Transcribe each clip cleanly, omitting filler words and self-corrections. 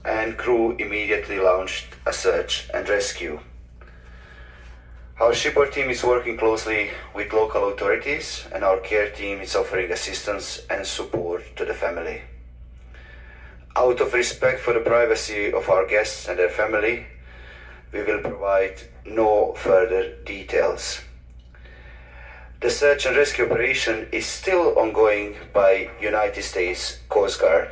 and crew immediately launched a search and rescue. Our shipboard team is working closely with local authorities, and our care team is offering assistance and support to the family. Out of respect for the privacy of our guests and their family, we will provide no further details. The search and rescue operation is still ongoing by United States Coast Guard.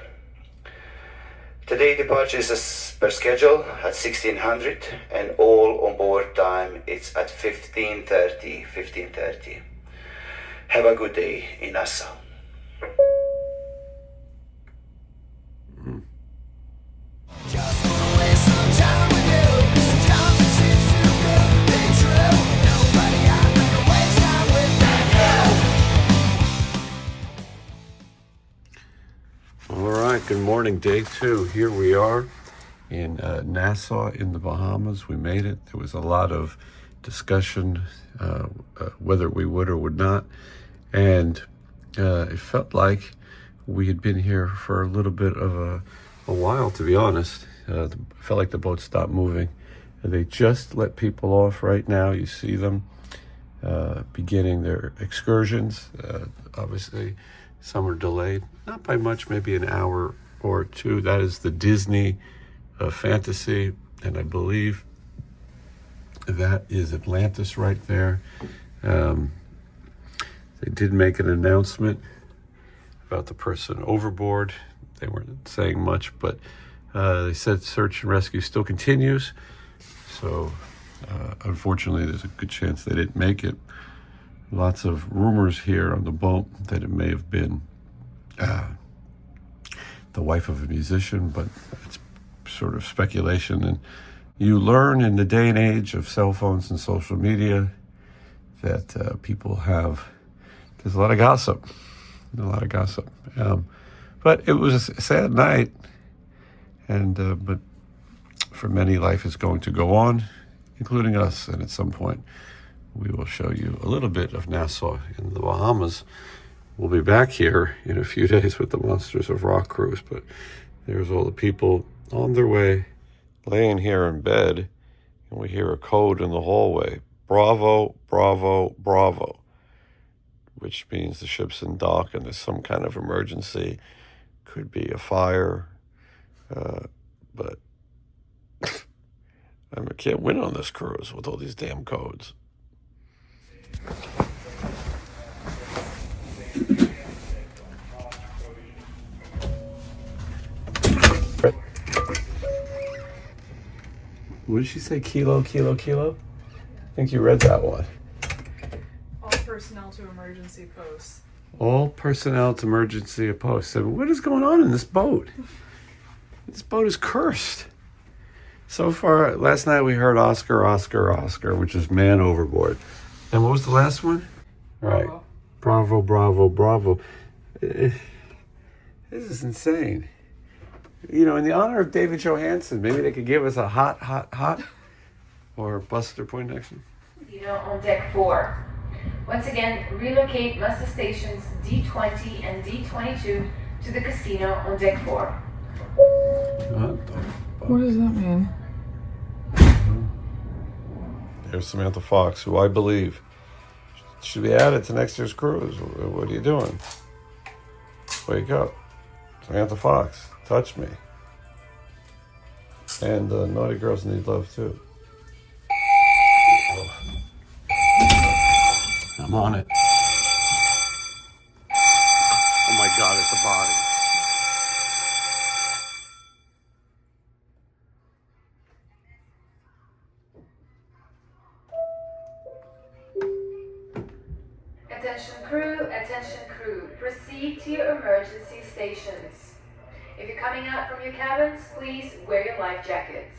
Today departure is as per schedule at 1600, and all on board time is at 15:30. Have a good day in Nassau. All right, good morning, day 2. Here we are in Nassau in the Bahamas. We made it. There was a lot of discussion whether we would or would not. And it felt like we had been here for a little bit of a while, to be honest. It felt like the boat stopped moving. They just let people off right now. You see them beginning their excursions. Obviously, some are delayed, not by much, maybe an hour or two. That is the Disney Fantasy, and I believe that is Atlantis right there. They did make an announcement about the person overboard. They weren't saying much, but they said search and rescue still continues. So unfortunately, there's a good chance they didn't make it. Lots of rumors here on the boat that it may have been the wife of a musician, but it's sort of speculation. And you learn in the day and age of cell phones and social media that people have, there's a lot of gossip. But it was a sad night, and but for many, life is going to go on, including us, and at some point we will show you a little bit of Nassau in the Bahamas. We'll be back here in a few days with the Monsters of Rock cruise, but there's all the people on their way, laying here in bed, and we hear a code in the hallway. Bravo, bravo, bravo, which means the ship's in dock and there's some kind of emergency. Could be a fire, but I can't win on this cruise with all these damn codes. What did she say? Kilo, kilo, kilo? I think you read that one. All personnel to emergency posts. All personnel to emergency posts. So what is going on in this boat? This boat is cursed. So far, last night we heard Oscar, Oscar, Oscar, which is man overboard. And what was the last one? Right. Bravo, bravo, bravo. This is insane. You know, in the honor of David Johansen, maybe they could give us a hot, hot, hot, or Buster Poindexter. On deck 4. Once again, relocate muster stations D20 and D22 to the casino on deck 4. What does that mean? There's Samantha Fox, who I believe should be added to next year's cruise. What are you doing? Wake up. Samantha Fox, touch me. And Naughty Girls Need Love too. I'm on it. Oh my God, it's a body. Attention crew, proceed to your emergency stations. If you're coming out from your cabins, please wear your life jackets.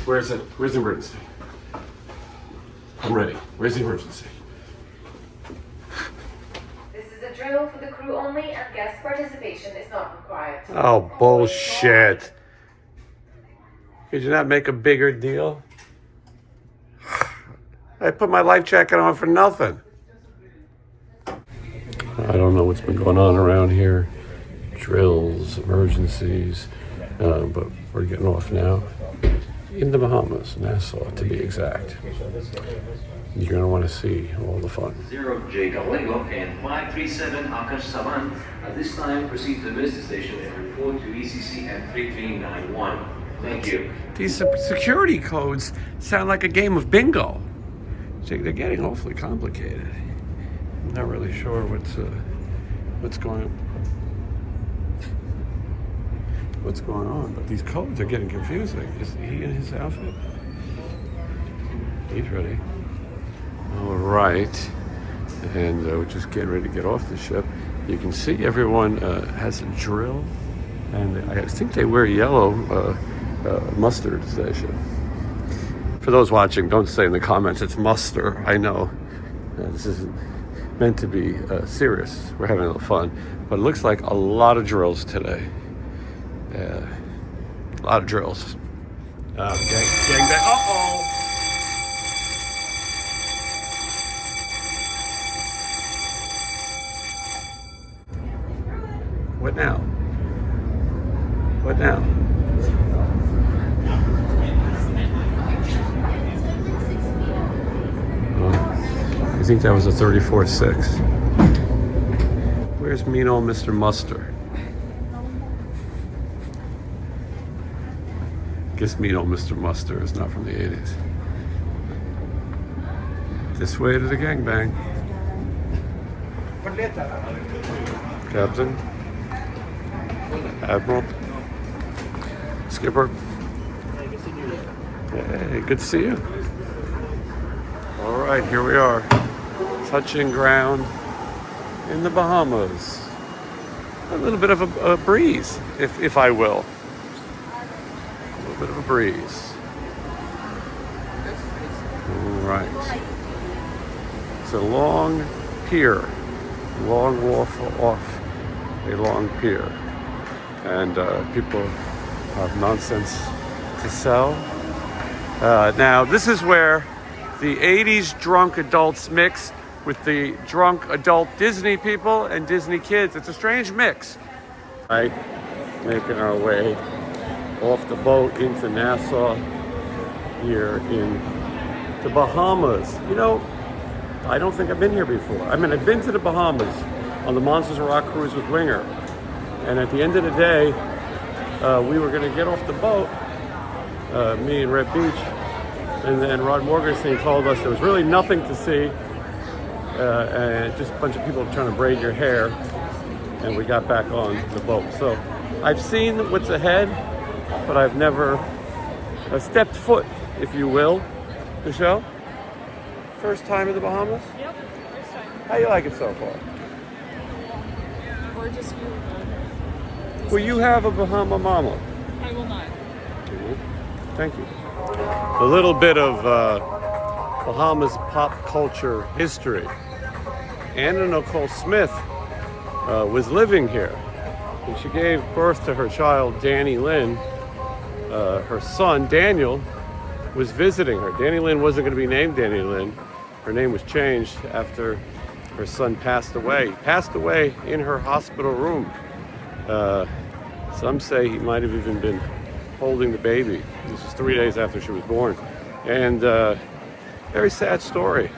Where's the emergency? I'm ready. Where's the emergency? This is a drill for the crew only, and guest participation is not required. Oh, bullshit. Could you not make a bigger deal? I put my life jacket on for nothing. I don't know what's been going on around here. Drills, emergencies, but we're getting off now. In the Bahamas, Nassau to be exact. You're going to want to see all the fun. 0 Jacob Lego and 537 Akash Savan. At this time, proceed to the business station and report to ECC at 3391. Thank you. These security codes sound like a game of bingo. They're getting awfully complicated. I'm not really sure what's going on, but these codes are getting confusing. Is he in his outfit? He's ready. All right, and we're just getting ready to get off the ship. You can see everyone has a drill, and I think they wear yellow mustard station. For those watching, don't say in the comments it's muster. I know this isn't meant to be serious. We're having a little fun, but it looks like a lot of drills today. A lot of drills. Gang bang. Uh-oh. What now? What now? I think that was a 34.6. Where's mean old Mr. Muster? Guess mean old Mr. Muster is not from the 80s. This way to the gangbang. Captain, Admiral, Skipper. Hey, good to see you. All right, here we are, touching ground in the Bahamas. A little bit of a breeze, if I will. A little bit of a breeze. All right. It's a long pier, long wharf off a long pier, and people have nonsense to sell. Now, this is where the 80s drunk adults mix with the drunk adult Disney people and Disney kids. It's a strange mix. Right, making our way off the boat into Nassau here in the Bahamas. You know, I don't think I've been here before. I mean, I've been to the Bahamas on the Monsters of Rock cruise with Winger. And at the end of the day, we were going to get off the boat, me and Red Beach, and then Rod Morgenstein told us there was really nothing to see, and just a bunch of people trying to braid your hair, and we got back on the boat. So I've seen what's ahead, but I've never stepped foot, if you will. Michelle, first time in the Bahamas? Yep, first time. How you like it so far? Gorgeous view of the Will you have a Bahama mama? I will not. Thank you. A little bit of Bahamas pop culture history. Anna Nicole Smith was living here, and she gave birth to her child, Danny Lynn. Her son, Daniel, was visiting her. Danny Lynn wasn't going to be named Danny Lynn. Her name was changed after her son passed away. He passed away in her hospital room. Some say he might have even been holding the baby. This is 3 days after she was born. And very sad story.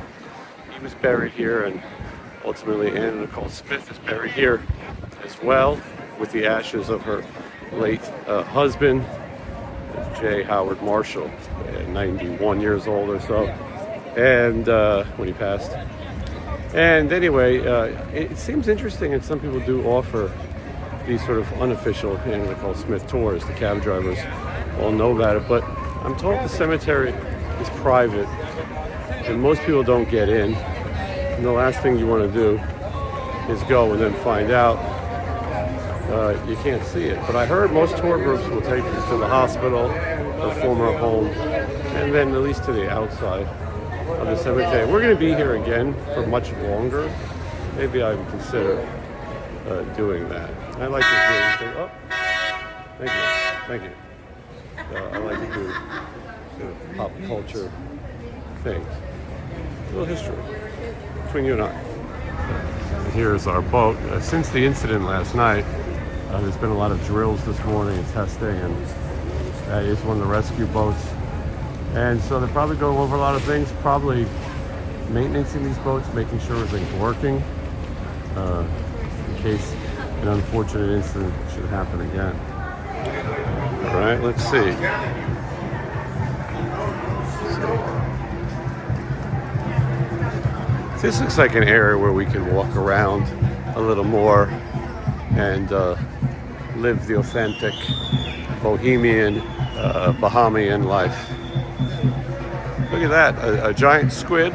He was buried here, and ultimately Anna Nicole Smith is buried here as well, with the ashes of her late husband, J. Howard Marshall, 91 years old or so, and when he passed. And anyway, it seems interesting, and some people do offer these sort of unofficial Anna Nicole Smith tours. The cab drivers all know about it, but I'm told the cemetery is private, and most people don't get in. And the last thing you want to do is go and then find out you can't see it. But I heard most tour groups will take you to the hospital or former home, and then at least to the outside of the cemetery. We're going to be here again for much longer. Maybe I would consider doing that. I like to do. Oh, thank you. I like to do sort of pop culture things. A little history between you and I. Here's our boat. Since the incident last night, there's been a lot of drills this morning and testing, and that is one of the rescue boats. And so they're probably going over a lot of things, probably maintaining these boats, making sure everything's working, in case an unfortunate incident should happen again. All right, let's see. This looks like an area where we can walk around a little more and live the authentic Bohemian, Bahamian life. Look at that, a giant squid.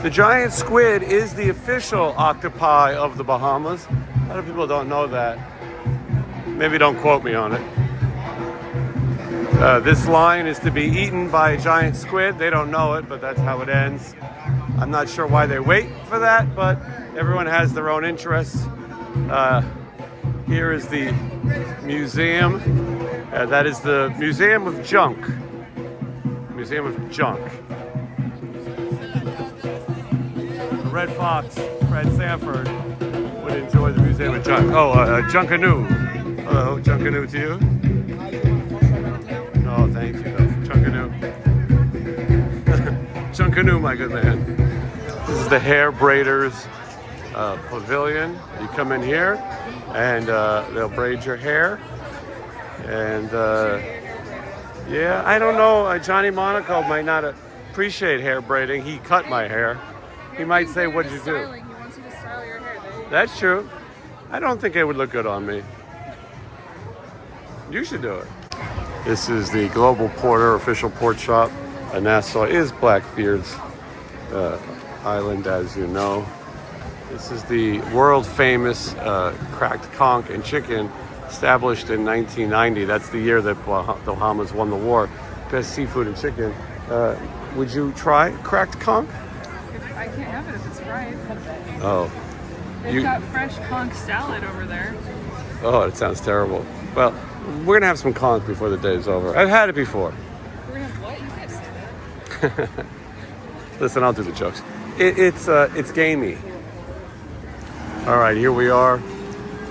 The giant squid is the official octopi of the Bahamas. A lot of people don't know that. Maybe don't quote me on it. This line is to be eaten by a giant squid. They don't know it, but that's how it ends. I'm not sure why they wait for that, but everyone has their own interests. Here is the museum. That is the Museum of Junk. Museum of Junk. The Red Fox, Fred Sanford, would enjoy the Museum of Junk. Oh, Junkanoo. Hello, Junkanoo to you. Oh, thank you, Junkanoo. Junkanoo, my good man. This is the Hair Braiders Pavilion. You come in here and they'll braid your hair. And yeah, I don't know, Johnny Monaco might not appreciate hair braiding. He cut my hair. He might say, what'd you do? He wants you to style your hair. That's true. I don't think it would look good on me. You should do it. This is the Global Porter official port shop. Nassau is Blackbeard's island, as you know. This is the world famous cracked conch and chicken, established in 1990. That's the year that the Bahamas won the war. Best seafood and chicken. Would you try cracked conch? I can't have it if it's fried. Oh. They've got fresh conch salad over there. Oh, it sounds terrible. Well, we're gonna have some conch before the day is over. I've had it before. We're gonna have what? You can't say that. Listen, I'll do the jokes. It's gamey. All right, here we are,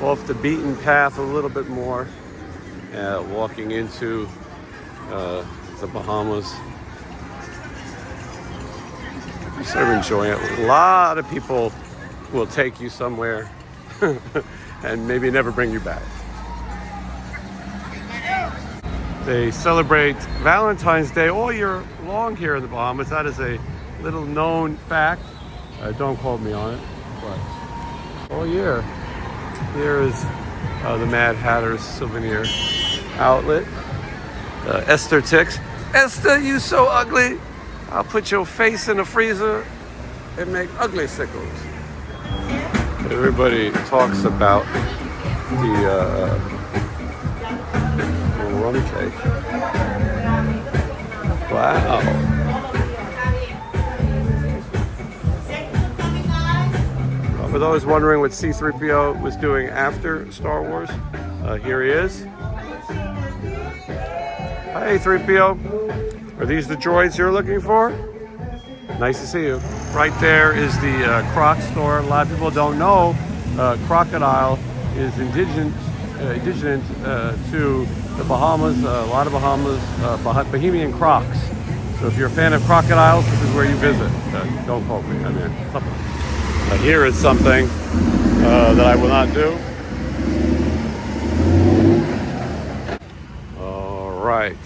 off the beaten path a little bit more, walking into the Bahamas. I'm sort of enjoying it. A lot of people will take you somewhere and maybe never bring you back. They celebrate Valentine's Day all year long here in the Bahamas. That is a little known fact. Don't quote me on it, but all year. Here is the Mad Hatter's souvenir outlet. Esther Tix. Esther, you so ugly. I'll put your face in the freezer and make ugly sickles. Everybody talks about the rum cake. Wow. For those wondering what C-3PO was doing after Star Wars, here he is. Hey, 3PO. Are these the droids you're looking for? Nice to see you. Right there is the Croc store. A lot of people don't know crocodile is indigenous to the Bahamas. A lot of Bahamas, Bohemian crocs. So if you're a fan of crocodiles, this is where you visit. Don't quote me. I mean, something. Here is something that I will not do. All right.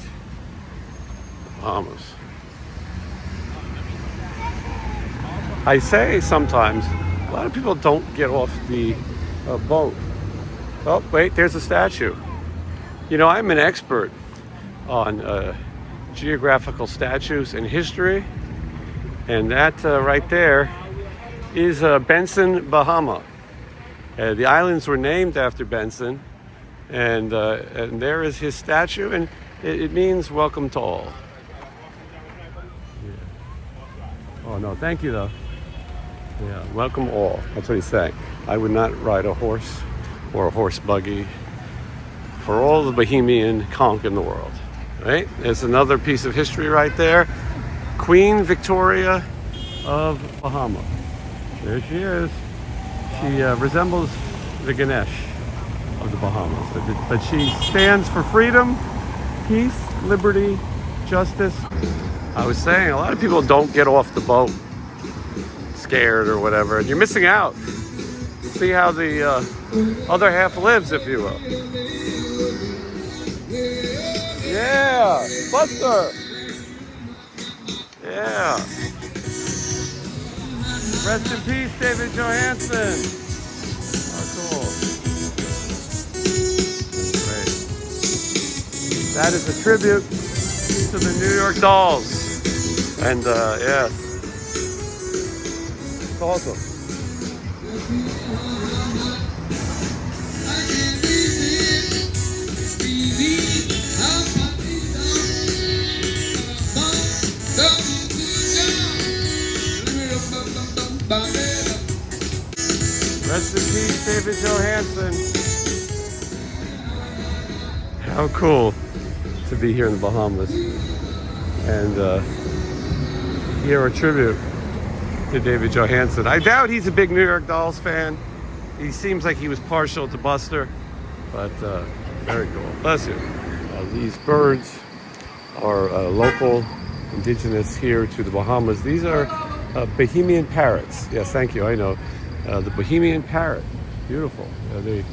Bahamas. I say sometimes, a lot of people don't get off the boat. Oh, wait, there's a statue. You know, I'm an expert on geographical statues and history, and that right there is Benson, Bahama. The islands were named after Benson, and there is his statue, and it means welcome to all. Yeah. Oh no, thank you though. Yeah, welcome all. That's what he's saying. I would not ride a horse or a horse buggy for all the Bohemian conch in the world. Right? There's another piece of history right there. Queen Victoria of Bahama. There she is. She resembles the Ganesh of the Bahamas, but she stands for freedom, peace, liberty, justice. I was saying, a lot of people don't get off the boat scared or whatever, and you're missing out. See how the other half lives, if you will. Yeah, Buster. Yeah. Rest in peace, David Johansen. Oh, cool. Great. That is a tribute to the New York Dolls. And yeah, it's awesome. Rest in peace, David Johansen. How cool to be here in the Bahamas and hear a tribute to David Johansen. I doubt he's a big New York Dolls fan. He seems like he was partial to Buster, but very cool. Bless you. These birds are local, indigenous here to the Bahamas. These are Bahamian parrots. Yes, thank you. I know. The Bahamian parrot, beautiful. You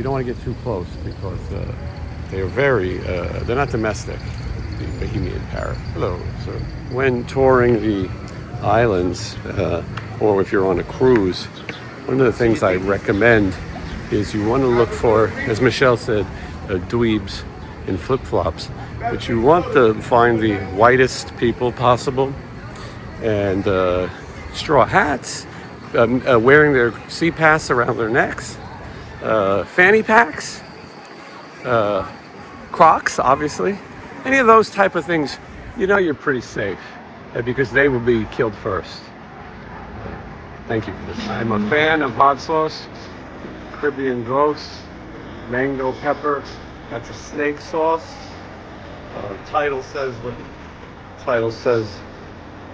don't want to get too close because they are very, they're not domestic, the Bahamian parrot. Hello, sir. When touring the islands, or if you're on a cruise, one of the things I recommend is you want to look for, as Michelle said, dweebs in flip-flops, but you want to find the whitest people possible, and straw hats, wearing their sea pass around their necks, fanny packs, Crocs, obviously. Any of those type of things, you know you're pretty safe because they will be killed first. Thank you for this. I'm a fan of hot sauce, Caribbean Ghost, mango pepper. That's a snake sauce. Title says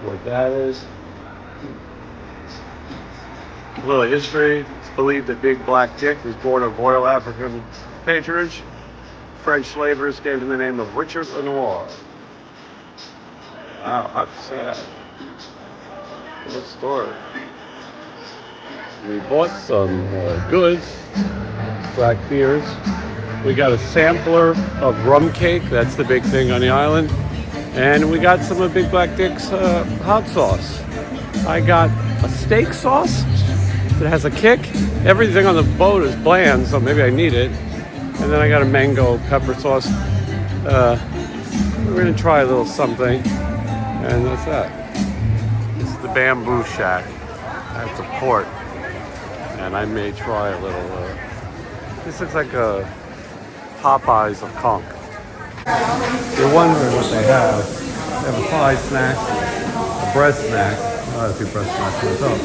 what that is. A little history. It's believed that Big Black Dick was born of royal African patronage. French slavers gave him the name of Richard Lenoir. Wow, how to say that? Good story. We bought some goods, black beers. We got a sampler of rum cake. That's the big thing on the island. And we got some of Big Black Dick's hot sauce. I got a steak sauce that has a kick. Everything on the boat is bland, so maybe I need it. And then I got a mango pepper sauce. We're gonna try a little something, and that's that. This is the Bamboo Shack at the port, and I may try a little. This looks like a Popeyes of conch. You're wondering what they have. They have a pie snack, a breast snack. I have a few breast snacks myself.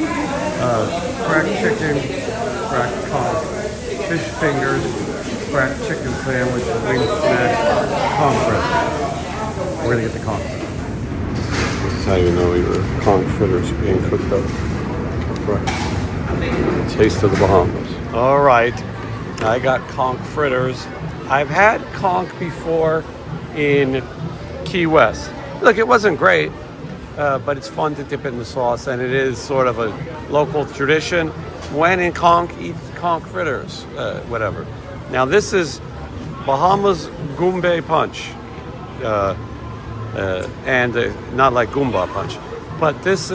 Cracked chicken, cracked conch, fish fingers, cracked chicken sandwich, wing snack, conch fritters. We're gonna get the conch fritters. This is how you know your conch fritters are being cooked up. Right. The taste of the Bahamas. All right, I got conch fritters. I've had conch before in Key West. Look, it wasn't great, but it's fun to dip in the sauce, and it is sort of a local tradition. When in conch, eat conch fritters, whatever. Now this is Bahamas Goombay punch, and not like Goomba punch, but this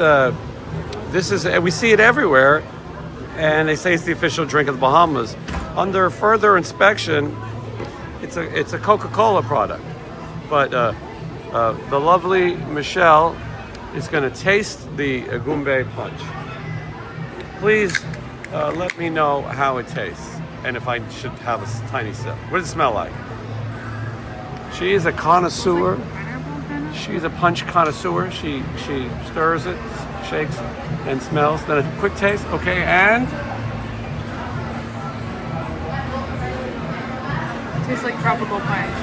is, we see it everywhere, and they say it's the official drink of the Bahamas. Under further inspection, it's a Coca-Cola product, but the lovely Michelle is going to taste the Goombay punch. Please let me know how it tastes and if I should have a tiny sip. What does it smell like? She is a connoisseur. She's a punch connoisseur. She stirs it, shakes, and smells. Then a quick taste. Okay, and Tastes like tropical punch.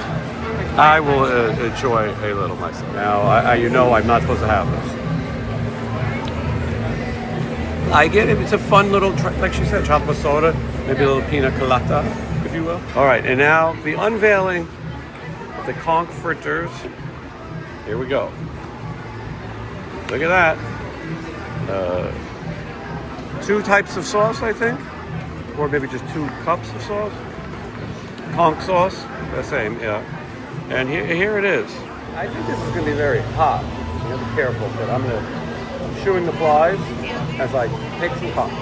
I will enjoy a little myself. Now, you know I'm not supposed to have this. I get it. It's a fun little, like she said, chocolate soda, maybe a little pina colada, if you will. All right, and now the unveiling of the conch fritters. Here we go. Look at that. 2 types of sauce, I think, or maybe just 2 cups of sauce. Conch sauce, the same, yeah. And here it is. I think this is going to be very hot. You have to be careful, but I'm chewing the flies as I take some conch.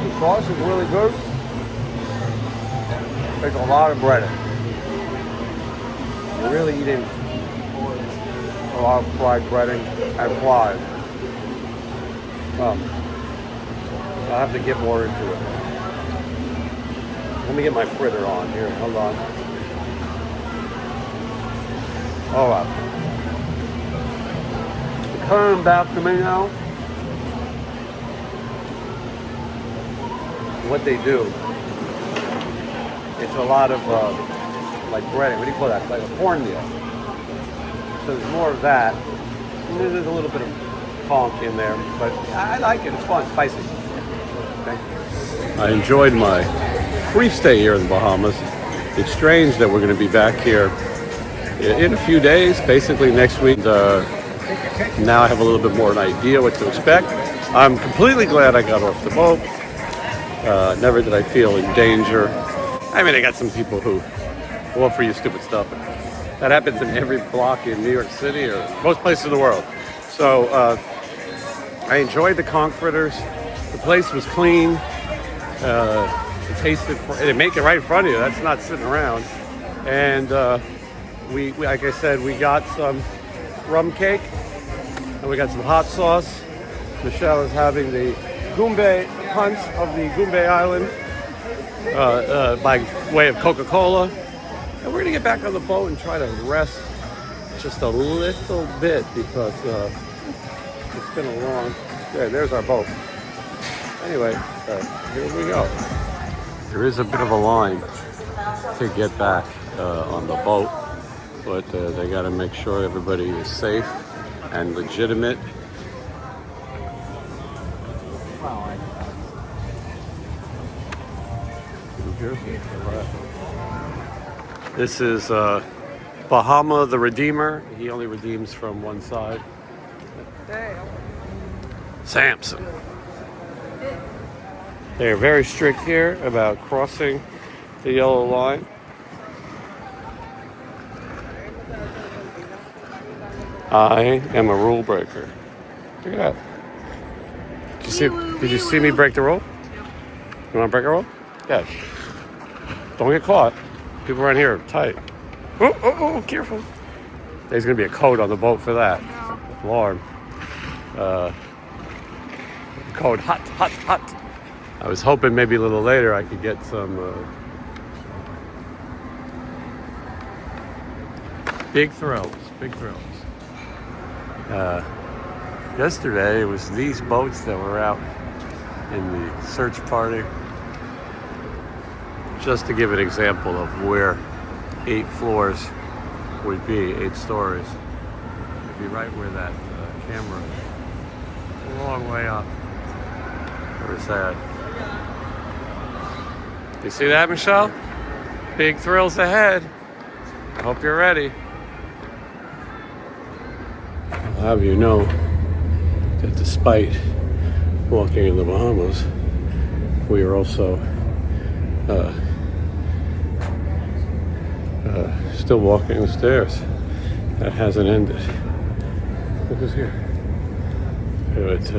The sauce is really good. There's a lot of breading. You're really eating a lot of fried breading and flies. I'll have to get more into it. Let me get my fritter on here. Hold on. All right. Coming back to me now. What they do, it's a lot of like breading. What do you call that? Like a cornmeal. So there's more of that. And there's a little bit of conch in there, but I like it. It's fun, spicy. Okay. I enjoyed my brief stay here in the Bahamas. It's strange that we're going to be back here in a few days, basically next week. Now I have a little bit more an idea what to expect. I'm completely glad I got off the boat. Never did I feel in danger. I mean, I got some people who offer you stupid stuff. That happens in every block in New York City or most places in the world. So I enjoyed the conch fritters. The place was clean. It tasted, they make it right in front of you. That's not sitting around. And we, like I said, we got some rum cake and we got some hot sauce. Michelle is having the Goombay hunt of the Goombay Island by way of Coca-Cola. And we're going to get back on the boat and try to rest just a little bit because it's been a long... There's our boat. Anyway, here we go. There is a bit of a line to get back on the boat, but they got to make sure everybody is safe and legitimate. This is Bahama the Redeemer. He only redeems from one side. Samson. They are very strict here about crossing the yellow line. I am a rule breaker. Look at that. Did you see me break the rule? You want to break a rule? Yeah. Don't get caught. People around here are tight. Oh, careful. There's going to be a code on the boat for that. Alarm. Code hot. I was hoping maybe a little later I could get some big thrills. Yesterday it was these boats that were out in the search party. Just to give an example of where 8 floors would be, 8 stories. It'd be right where that camera is. A long way up. Very sad. You see that, Michelle? Big thrills ahead. I hope you're ready. I'll have you know that despite walking in the Bahamas, we are also still walking the stairs. That hasn't ended. Look who's here. But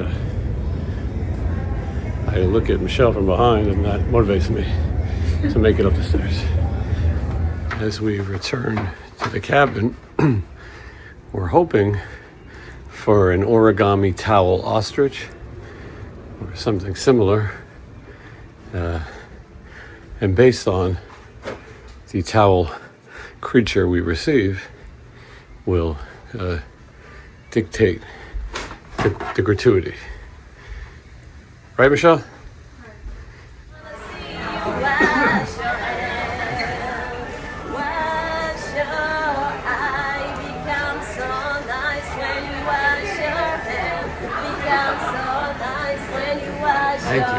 I look at Michelle from behind and that motivates me to make it up the stairs. As we return to the cabin, we're hoping for an origami towel ostrich or something similar. And based on the towel creature we receive, will dictate the gratuity. Right, Michelle? Thank you.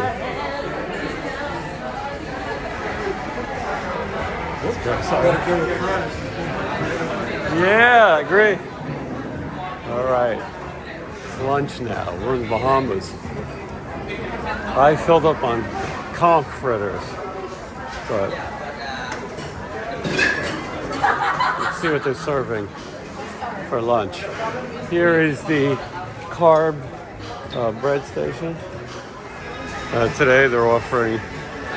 Sorry. Yeah, I agree. All right. It's lunch now. We're in the Bahamas. I filled up on conch fritters, but let's see what they're serving for lunch. Here is the carb bread station. Today they're offering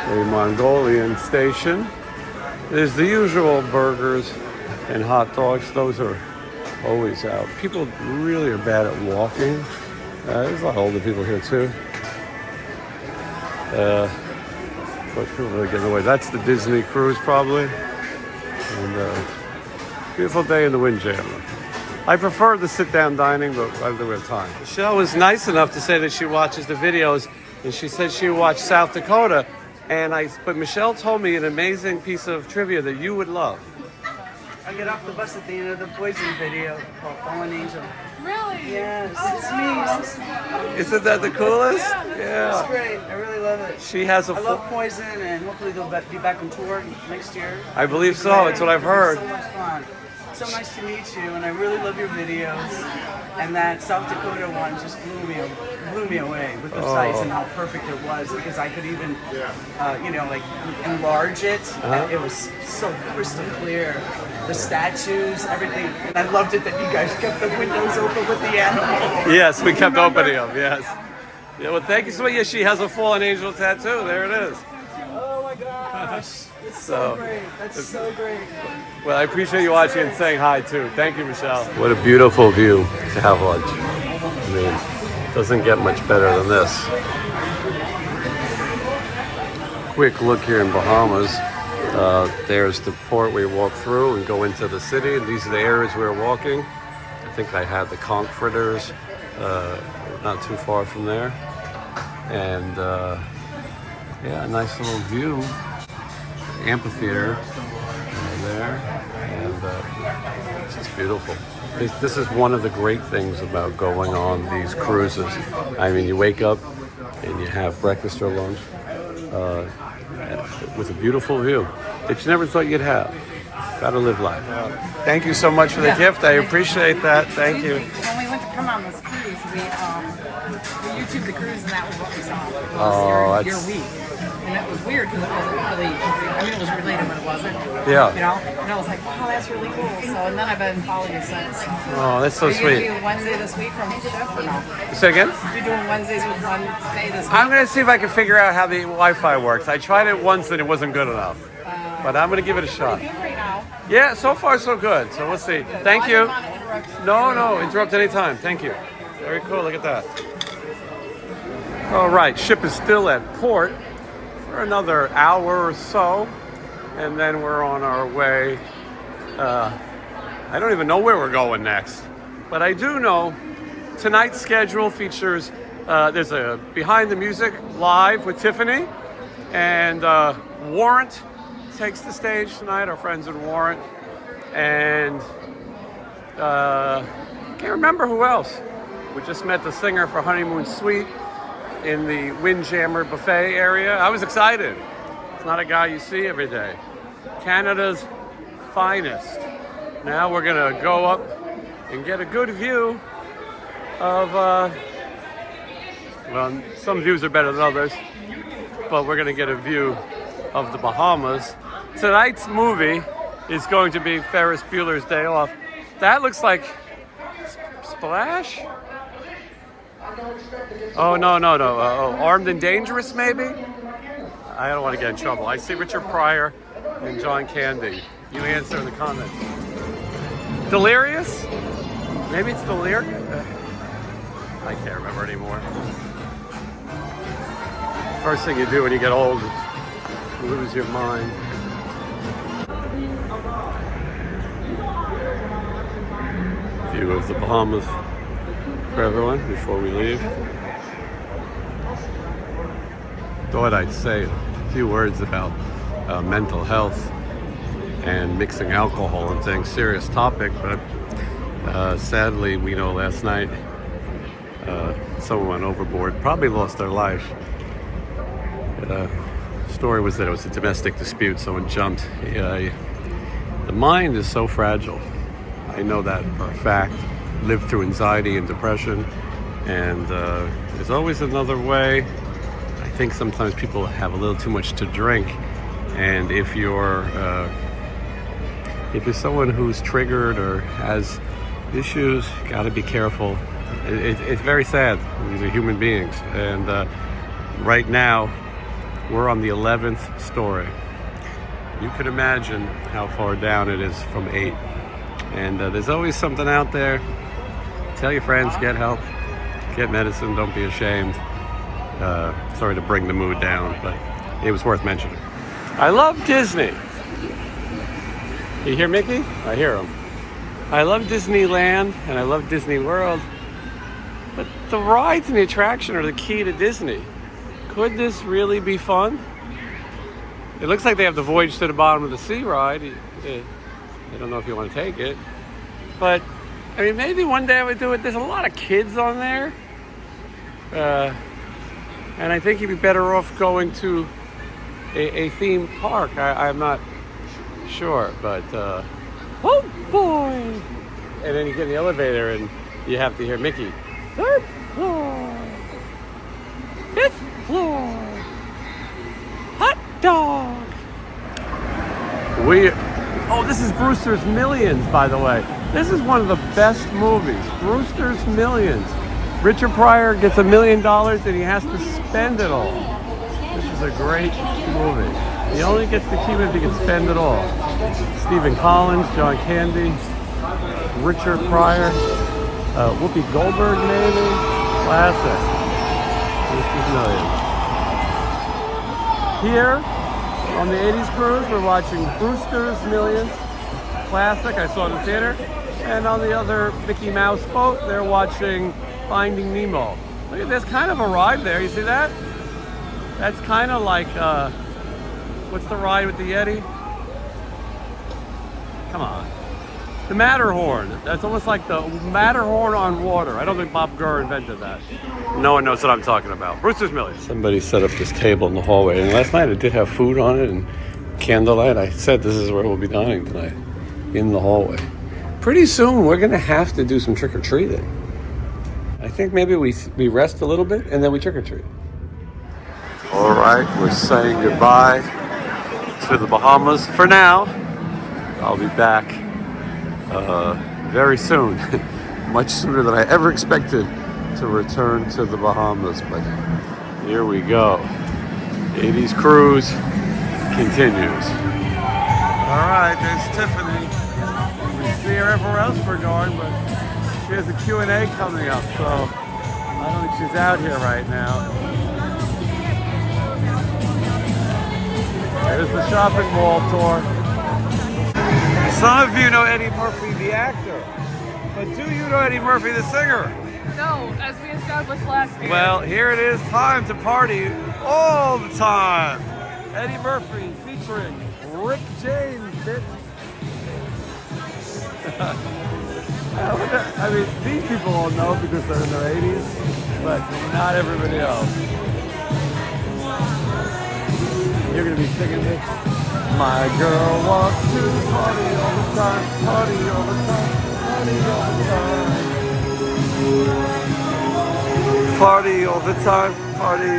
a Mongolian station. There's the usual burgers and hot dogs. Those are always out. People really are bad at walking. There's a lot of older people here too. But people really getting away. That's the Disney cruise probably. And beautiful day in the Windjammer. I prefer the sit-down dining, but I don't have time. Michelle was nice enough to say that she watches the videos, and she said she watched South Dakota. But Michelle told me an amazing piece of trivia that you would love. I get off the bus at the end of the Poison video called Fallen Angel. Really? Yes, it's me. Isn't that the coolest? Yeah. It's great. I really love it. She has a I love Poison, and hopefully they'll be back on tour next year. I believe so. It's what I've heard. It's so much fun. So nice to meet you, and I really love your videos. And that South Dakota one just blew me away with the size and how perfect it was, because I could even, like enlarge it. And it was so crystal clear. The statues, everything. And I loved it that you guys kept the windows open with the animals. Yes, we kept opening them. Yes. Yeah. Well, thank you so much. Yes, she has a fallen angel tattoo. There it is. Oh my gosh. It's so great. That's so great. Well, I appreciate you watching and saying hi too. Thank you, Michelle. What a beautiful view to have lunch. I mean, it doesn't get much better than this. Quick look here in Bahamas. There's the port we walk through and go into the city. And these are the areas we were walking. I think I had the conch fritters not too far from there. And yeah, a nice little view. Amphitheater there, and it's just beautiful. This is one of the great things about going on these cruises. I mean, you wake up and you have breakfast or lunch with a beautiful view that you never thought you'd have. Gotta live life. Thank you so much for the gift. I appreciate that. Thank you. When we went to come on this cruise, we YouTubed the cruise, and that was what we saw. It was your week. And it was weird because it wasn't really, it was related, but it wasn't. Yeah. And I was like, wow, that's really cool. So, and then I've been following you since. Oh, that's so Are you going sweet. to do Wednesday this week from Chef or no? Say again? You're doing Wednesdays with one day this week? I'm going to see if I can figure out how the Wi-Fi works. I tried it once and it wasn't good enough. But I'm going to give it a shot. You're doing great now. Yeah, so far so good. So we'll see. Thank I you. didn't want to interrupt. No, interrupt anytime. Thank you. Very cool. Look at that. All right, ship is still at port for another hour or so, and then we're on our way. I don't even know where we're going next, but I do know tonight's schedule features there's a Behind the Music live with Tiffany, and Warrant takes the stage tonight, our friends in Warrant, and can't remember who else. We just met the singer for Honeymoon Suite in the Windjammer buffet area. I was excited. It's not a guy you see every day. Canada's finest. Now we're gonna go up and get a good view of, well, some views are better than others, but we're gonna get a view of the Bahamas. Tonight's movie is going to be Ferris Bueller's Day Off. That looks like Splash? Oh, no. Armed and Dangerous, maybe? I don't want to get in trouble. I see Richard Pryor and John Candy. You answer in the comments. Delirious? Maybe it's Delirious? I can't remember anymore. First thing you do when you get old is lose your mind. View of the Bahamas for everyone before we leave. Thought I'd say a few words about mental health and mixing alcohol and things. Serious topic, but sadly, we know last night someone went overboard, probably lost their life Story was that it was a domestic dispute. Someone jumped. The mind is so fragile. I know that for a fact. Lived through anxiety and depression, and there's always another way. I think sometimes people have a little too much to drink, and if you're someone who's triggered or has issues, got to be careful. It's very sad. These are human beings, and right now we're on the 11th story. You can imagine how far down it is from 8, and there's always something out there. Tell your friends, get help, get medicine, don't be ashamed. Sorry to bring the mood down, but it was worth mentioning. I love Disney. You hear Mickey? I hear him. I love Disneyland and I love Disney World, but the rides and the attraction are the key to Disney. Could this really be fun? It looks like they have the Voyage to the Bottom of the Sea ride. I don't know if you want to take it, but I mean, maybe one day I would do it. There's a lot of kids on there. And I think you'd be better off going to a theme park. I'm not sure, but oh boy! And then you get in the elevator and you have to hear Mickey. 3rd floor, 5th floor, hot dog. Oh, this is Brewster's Millions, by the way. This is one of the best movies. Brewster's Millions. Richard Pryor gets $1 million and he has to spend it all. This is a great movie. He only gets to keep it if he can spend it all. Stephen Collins, John Candy, Richard Pryor, Whoopi Goldberg maybe. Classic. Brewster's Millions. Here on the 80s cruise, we're watching Brewster's Millions. Classic, I saw it in the theater. And on the other Mickey Mouse boat, they're watching Finding Nemo. Look at this, kind of a ride there. You see that? That's kind of like, what's the ride with the Yeti? Come on. The Matterhorn. That's almost like the Matterhorn on water. I don't think Bob Gurr invented that. No one knows what I'm talking about. Brewster's Millions. Somebody set up this table in the hallway, and last night it did have food on it and candlelight. I said this is where we'll be dining tonight, in the hallway. Pretty soon we're going to have to do some trick-or-treating. I think maybe we rest a little bit and then we trick-or-treat. All right, we're saying goodbye to the Bahamas for now. I'll be back very soon, much sooner than I ever expected to return to the Bahamas. But here we go. 80s cruise continues. All right, there's Tiffany. We see her everywhere else we're going, but she has a Q&A coming up, so I don't think she's out here right now. There's the shopping mall tour. Some of you know Eddie Murphy, the actor, but do you know Eddie Murphy, the singer? No, as we established last year. Well, here it is, time to party all the time. Eddie Murphy featuring Rick James, bitch. I mean, these people all know because they're in their 80s, but not everybody else. You're going to be singing this. My girl wants to party all the time, party all the time, party all the time. Party all the time, party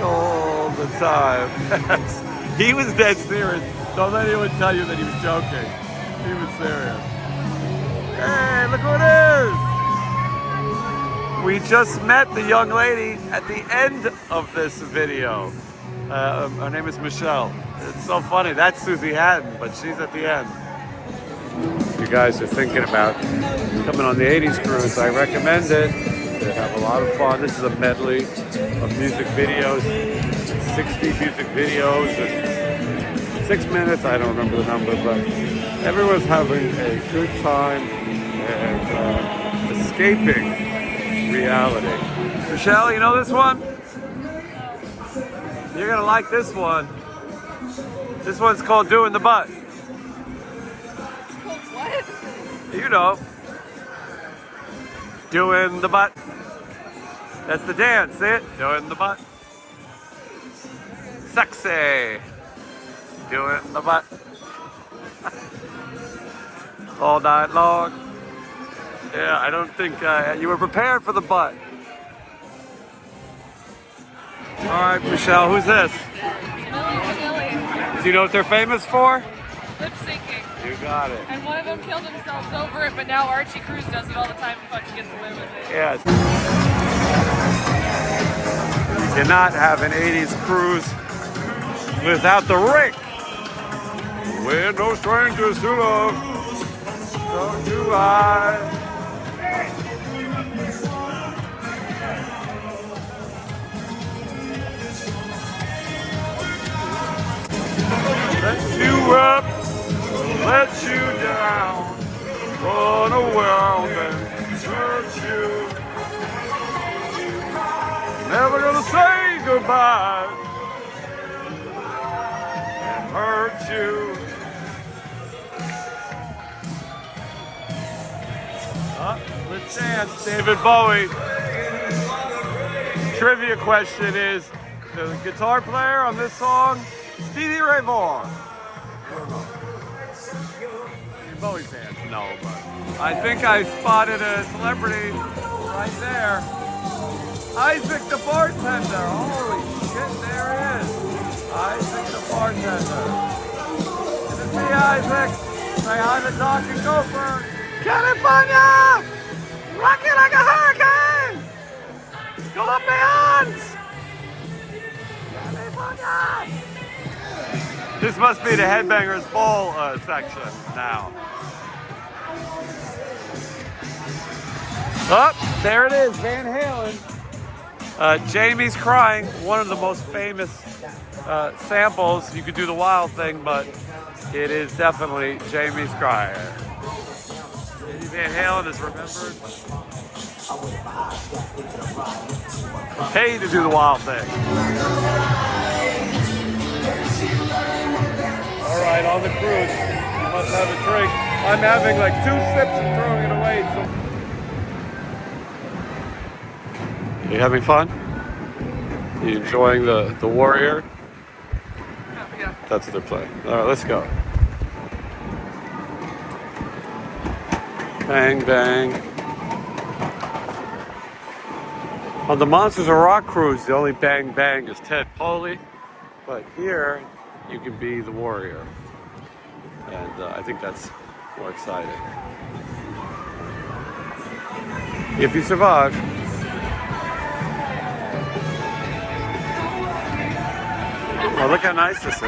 all the time. He was dead serious. Don't let anyone tell you that he was joking. He was serious. Hey, look who it is! We just met the young lady at the end of this video. Her name is Michelle. It's so funny. That's Susie Hatton, but she's at the end. If you guys are thinking about coming on the 80s cruise, I recommend it. They have a lot of fun. This is a medley of music videos. 60 music videos in 6 minutes. I don't remember the number, but everyone's having a good time and escaping reality. Michelle, you know this one? You're gonna like this one. This one's called Doing the Butt. What? You know. Doing the butt. That's the dance, see it? Doing the butt. sexy. Do it in the butt. All night long. Yeah, I don't think you were prepared for the butt. All right, Michelle, who's this? Do you know what they're famous for? Lip syncing. You got it. And one of them killed themselves over it, but now Archie Cruz does it all the time and fucking gets away with it. Yes. You cannot have an 80s cruise without the Rick. We're no strangers to love, so do I. Let you up, let you down, run around and hurt you. Never gonna say goodbye and hurt you. Let's dance, David Bowie. Trivia question is, the guitar player on this song, Stevie Ray Vaughan. Bowie's fan. No, but I think I spotted a celebrity right there. Isaac the bartender. Holy shit, there he is. Isaac the bartender. Good to see you, Isaac. Say hi to Doc and Gopher. California! Rocky like a hurricane! Colombians! California! This must be the Headbangers Ball section now. Oh, there it is, Van Halen. Jamie's Crying, one of the most famous samples. You could do the Wild Thing, but it is definitely Jamie's Crying. Jamie Van Halen is remembered. Hey to do the Wild Thing. All right, on the cruise, you must have a drink. I'm having like 2 sips and throwing it away. So. You having fun? You enjoying the Warrior? Yeah. That's what they're playing. All right, let's go. Bang, bang. On the Monsters of Rock cruise, the only bang, bang is Ted Poley. But here, you can be the Warrior. And I think that's more exciting. If you survive. Oh, look how nice this is.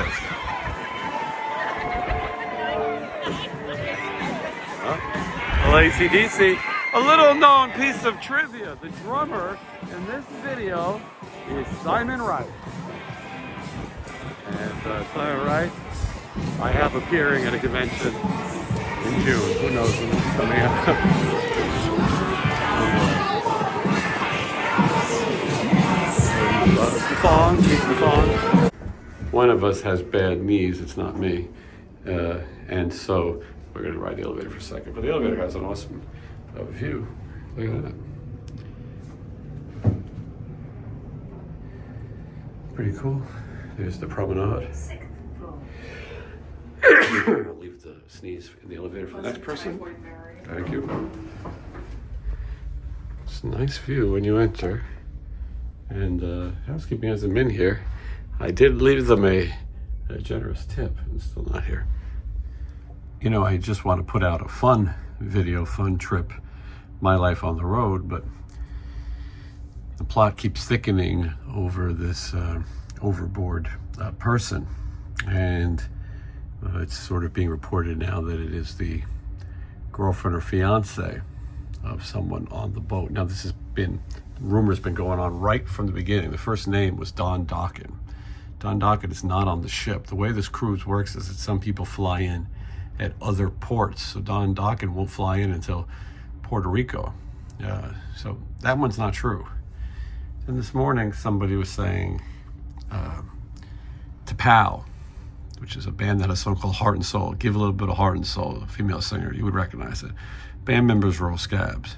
Well, AC/DC, a little known piece of trivia. The drummer in this video is Simon Wright. And Simon Wright, I have appearing at a convention in June. Who knows when this is coming out? The song. One of us has bad knees, it's not me. And so we're going to ride the elevator for a second. But the elevator has an awesome view. Look at that. Pretty cool. There's the promenade. I'll leave the sneeze in the elevator for the next person. Thank you. It's a nice view when you enter. And housekeeping hasn't been here. I did leave them a generous tip, and still not here. You know, I just want to put out a fun video, fun trip, my life on the road, but the plot keeps thickening over this overboard person. And it's sort of being reported now that it is the girlfriend or fiance of someone on the boat. Now, this has been, rumors been going on right from the beginning. The first name was Don Dokken. Don Dokken is not on the ship. The way this cruise works is that some people fly in at other ports. So Don Dokken won't fly in until Puerto Rico. So that one's not true. And this morning, somebody was saying T'Pau, which is a band that has a song called Heart and Soul. Give a little bit of Heart and Soul, a female singer, you would recognize it. Band members were all scabs.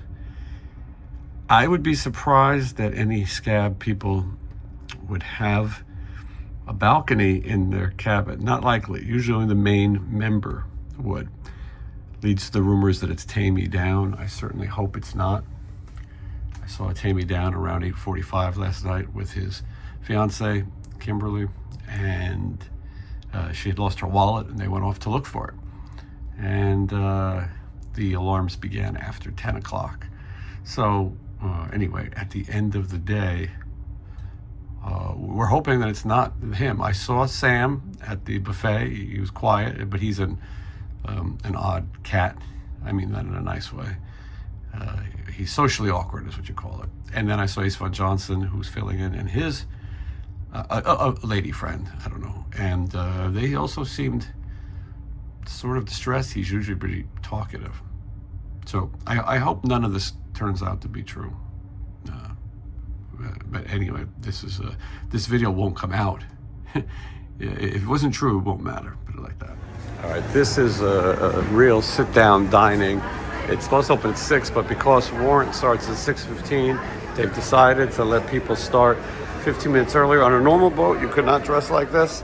I would be surprised that any scab people would have a balcony in their cabin. Not likely. Usually only the main member would. Leads to the rumors that it's Tammy down. I certainly hope it's not. I saw Tammy down around 8:45 last night with his fiance, Kimberly, and she had lost her wallet and they went off to look for it. And the alarms began after 10 o'clock. So anyway, at the end of the day, we're hoping that it's not him. I saw Sam at the buffet. He was quiet, but he's an odd cat. I mean that in a nice way. He's socially awkward is what you call it. And then I saw Isvan Johnson, who's filling in, and his a lady friend, I don't know. And they also seemed sort of distressed. He's usually pretty talkative. So I hope none of this turns out to be true. But anyway, this video won't come out. If it wasn't true, it won't matter. Put it like that. All right, this is a real sit-down dining. It's supposed to open at 6, but because Warrant starts at 6:15, they've decided to let people start 15 minutes earlier. On a normal boat, you could not dress like this.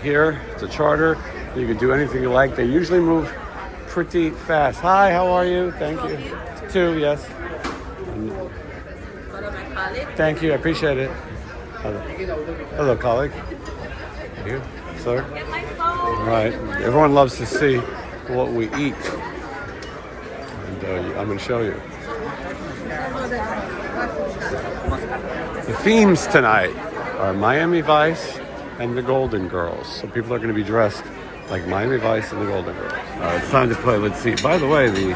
Here, it's a charter. You can do anything you like. They usually move pretty fast. Hi, how are you? Thank you. 2, yes. Thank you, I appreciate it. Hello, colleague. Thank you, sir. All right, everyone loves to see what we eat. And I'm going to show you. The themes tonight are Miami Vice and the Golden Girls. So people are going to be dressed like Miami Vice and the Golden Girls. It's time to play. Let's see. By the way, the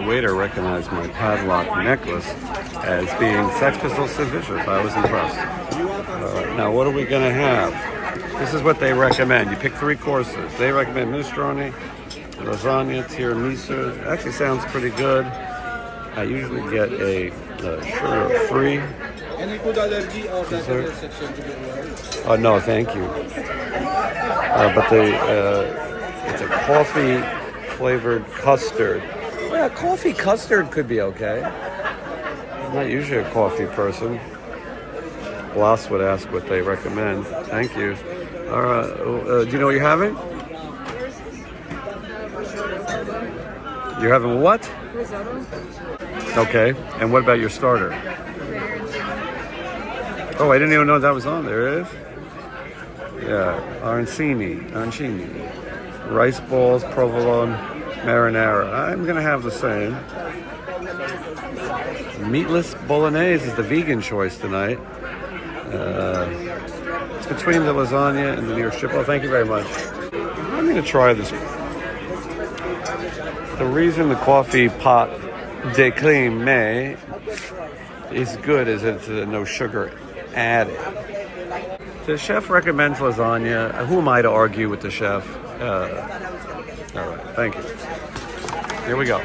waiter recognized my padlock necklace as being Sex Pistols Sid Vicious. I was impressed. Now, what are we going to have? This is what they recommend. You pick 3 courses. They recommend minestrone, lasagna, tiramisu. Actually sounds pretty good. I usually get a sugar-free. Any food allergy or dietary section to be aware? Oh, no, thank you. But it's a coffee-flavored custard. Yeah, coffee custard could be okay. I'm not usually a coffee person. Blas would ask what they recommend. Thank you. All right. Do you know what you're having? You're having what? Risotto. Okay. And what about your starter? Oh, I didn't even know that was on there. It is? Yeah. Arancini. Rice balls, provolone, marinara. I'm going to have the same. Meatless bolognese is the vegan choice tonight. It's between the lasagna and the near strip. Oh, thank you very much. I'm going to try this. The reason the coffee pot de crème is good is it's no sugar added. The chef recommends lasagna. Who am I to argue with the chef? All right, thank you. Here we go.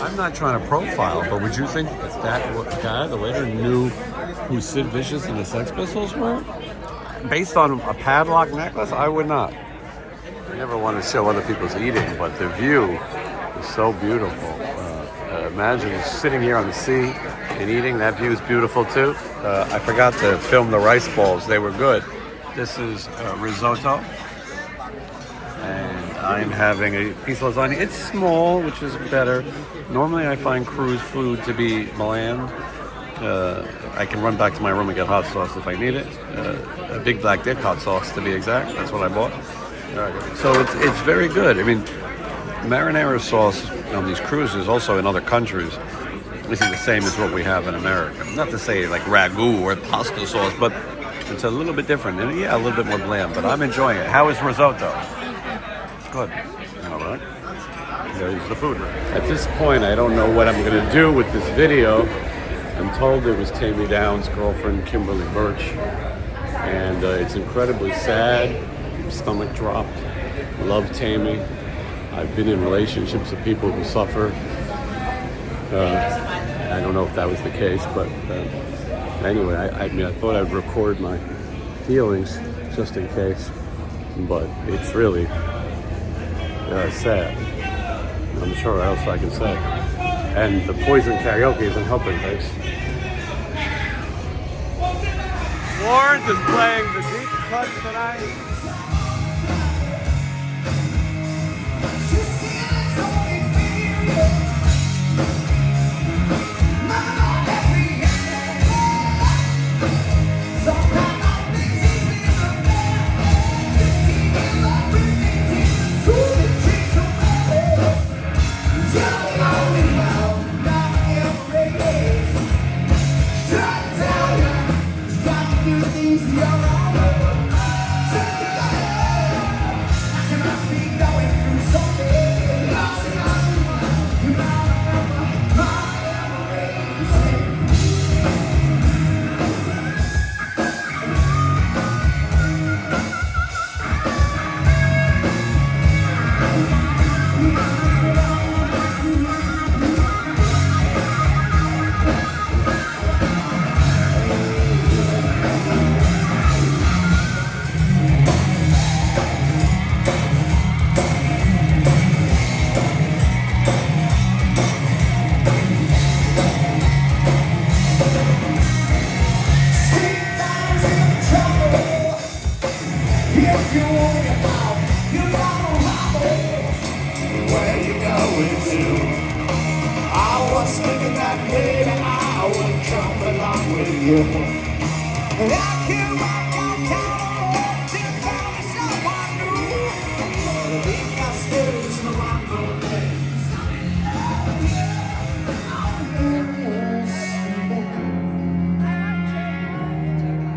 I'm not trying to profile, but would you think that guy, the waiter, knew who Sid Vicious and the Sex Pistols were? Based on a padlock necklace? I would not. I never want to show other people's eating, but the view is so beautiful. Imagine sitting here on the sea and eating. That view is beautiful too. I forgot to film the rice balls. They were good. This is risotto. And I'm having a piece of lasagna. It's small, which is better. Normally I find cruise food to be bland. I can run back to my room and get hot sauce if I need it. A big black dick hot sauce to be exact. That's what I bought. So it's very good. I mean, marinara sauce on these cruises, also in other countries, this is the same as what we have in America. Not to say like ragu or pasta sauce, but it's a little bit different. And yeah, a little bit more bland, but I'm enjoying it. How is risotto? Good. All right. There's the food. At this point, I don't know what I'm going to do with this video. I'm told it was Tammy Downs' girlfriend, Kimberly Birch. And it's incredibly sad. Stomach dropped. Love Tammy. I've been in relationships with people who suffer. I don't know if that was the case, but anyway, I mean, I thought I'd record my feelings just in case. But it's really sad. I'm sure what else I can say. And the poison karaoke isn't helping things. Warrant is playing the deep conch tonight.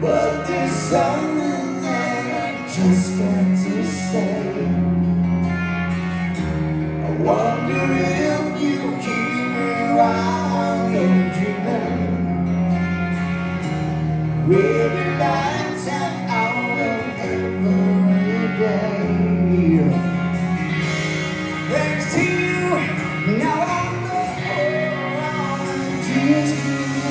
But there's something that I just got to say. I wonder if you keep me around and dreaming. Every night and out of every day. Thanks to you, now I know I'm just going to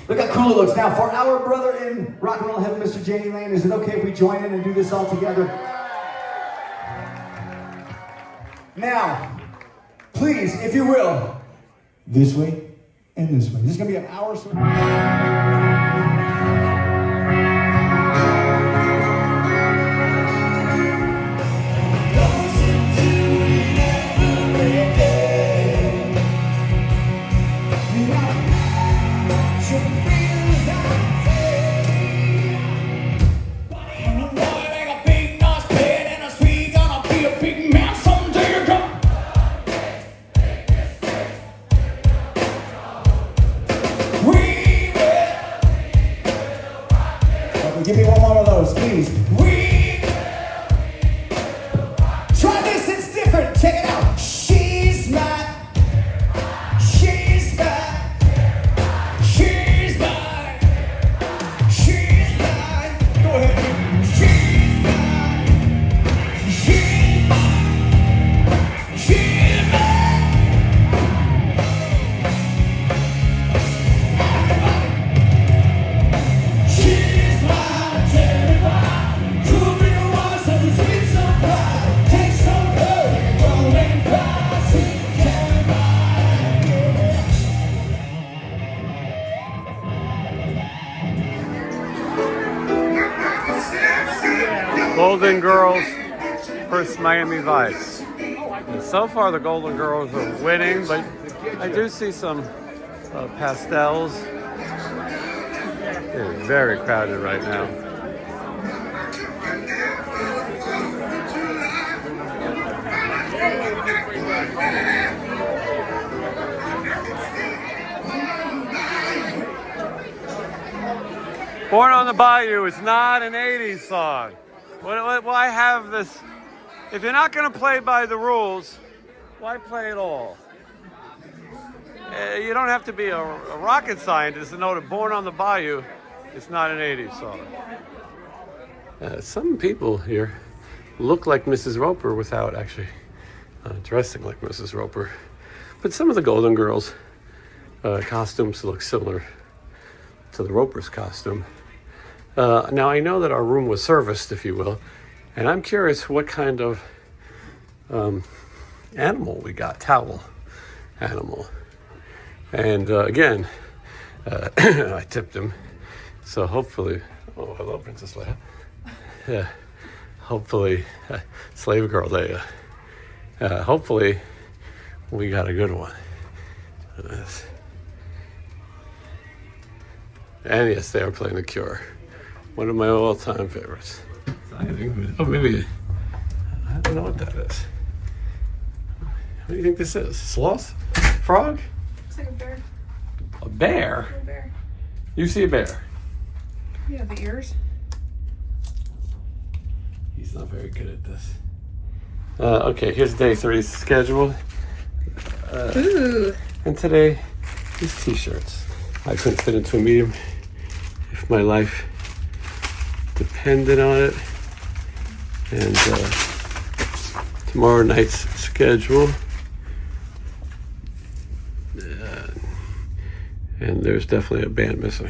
Look how cool it looks. Now, for our brother in rock and roll heaven, Mr. Janie Lane, is it okay if we join in and do this all together? Now, please, if you will, this way and this way. This is going to be an hour. We will Golden Girls versus Miami Vice. And so far the Golden Girls are winning, but I do see some pastels. It's very crowded right now. Born on the Bayou is not an 80s song. Why have this? If you're not going to play by the rules, why play at all? You don't have to be a rocket scientist to know that Born on the Bayou is not an 80s song. Some people here look like Mrs. Roper without actually dressing like Mrs. Roper. But some of the Golden Girls costumes look similar to the Roper's costume. Now I know that our room was serviced, if you will, and I'm curious what kind of animal we got, towel animal. And again, I tipped him, so hopefully, oh hello Princess Leia. Yeah, hopefully, slave girl Leia. Hopefully we got a good one. And yes, they are playing The Cure. One of my all-time favorites. Oh, maybe, I don't know what that is. What do you think this is? Sloth? Frog? Looks like a bear. A bear? A bear. You see a bear? Yeah, the ears. He's not very good at this. Okay, here's day 3's schedule. Ooh. And today, these t-shirts. I couldn't fit into a medium if my life depended on it. And tomorrow night's schedule. And there's definitely a band missing.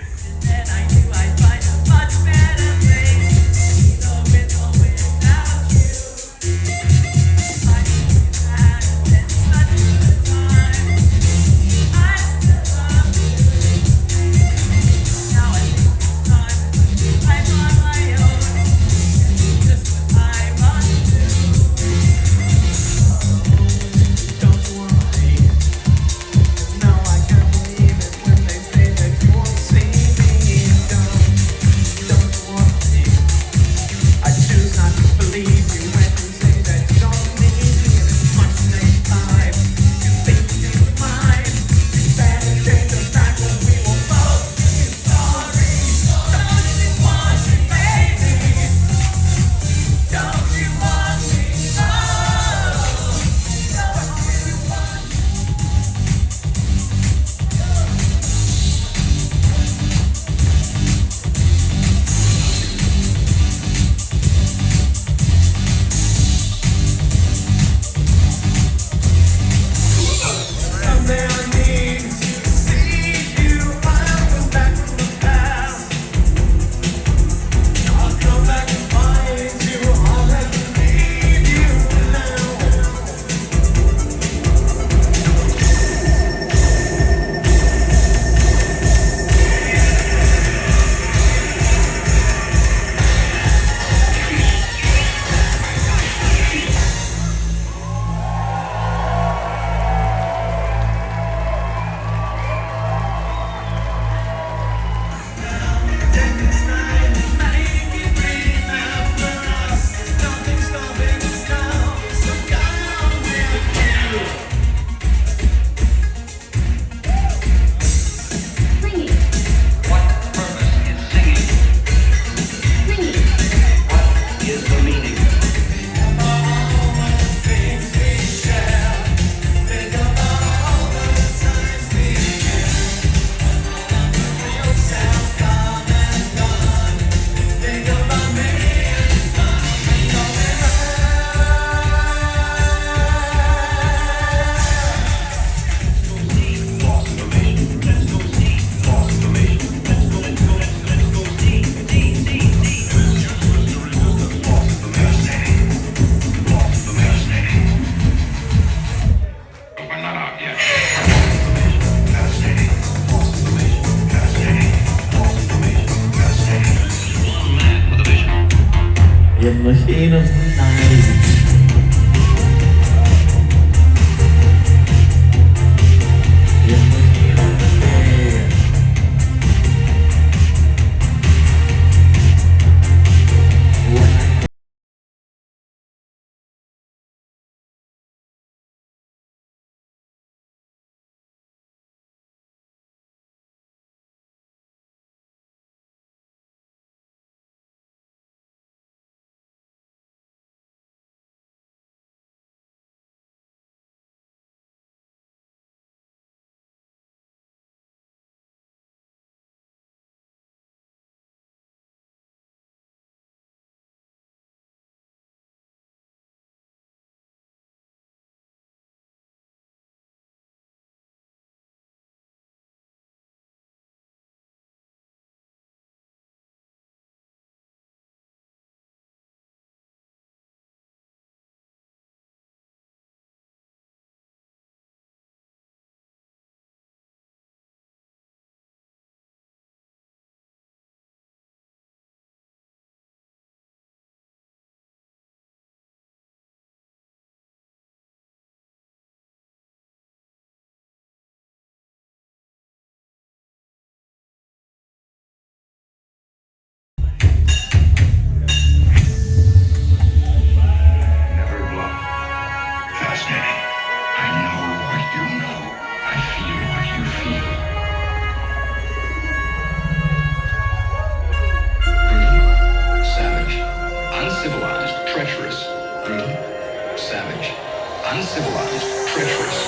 Uncivilized, treacherous.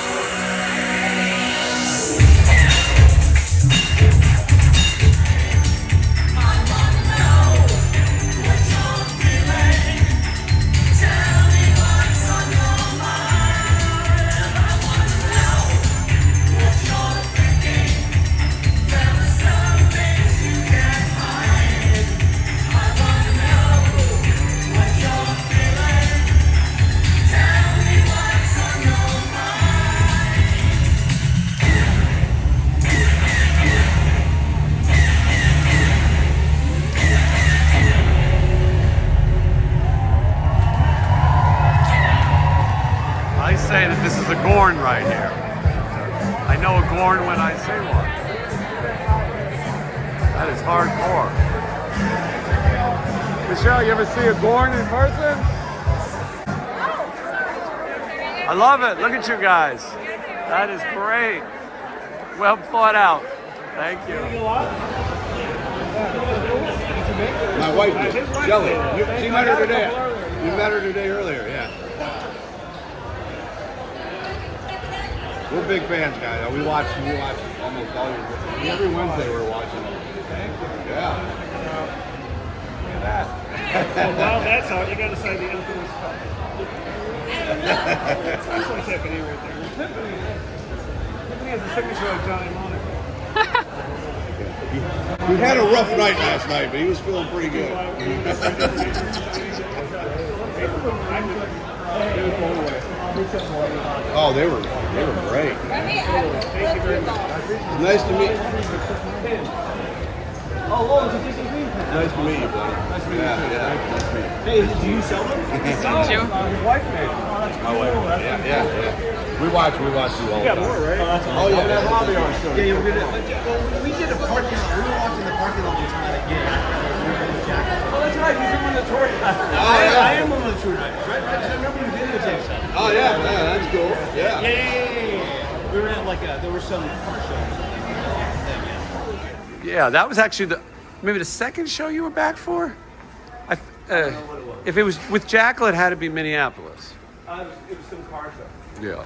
I say that this is a Gorn right here. I know a Gorn when I see one. That is hardcore. Michelle, you ever see a Gorn in person? I love it. Look at you guys. That is great. Well thought out. Thank you. My wife did. Shelly. She met her today. You met her today earlier, yeah. We're big fans, guys. We watch almost all your videos. Every Wednesday we're watching them. Yeah. Look at that. So while that's out, you got to say the infamous cup. That's like Tiffany right there. Tiffany has a signature like Johnny Monaco. We had a rough night last night, but he was feeling pretty good. Oh, they were great. Thank you very much. Nice to meet you. Oh, Lord, it's a Disembarking. Nice to meet you, buddy. Nice to meet you. Yeah, nice to meet you. Hey, do you sell them? Did you? His wife made. My wife. Yeah. We watch you all the You got time. more, right? Oh, yeah. That hobby on show. Yeah, we did a parking lot. We were watching the parking lot one time at a game. Oh, that's right. He's one of the tour guys. I am one of the tour guys. Right? I remember you videotaped something. Oh, yeah, that's cool. Yeah. Yeah. We were at like there were some car shows. Yeah, that was actually maybe the second show you were back for? I don't know what it was. If it was with Jackal, it had to be Minneapolis. It was some car show. Yeah.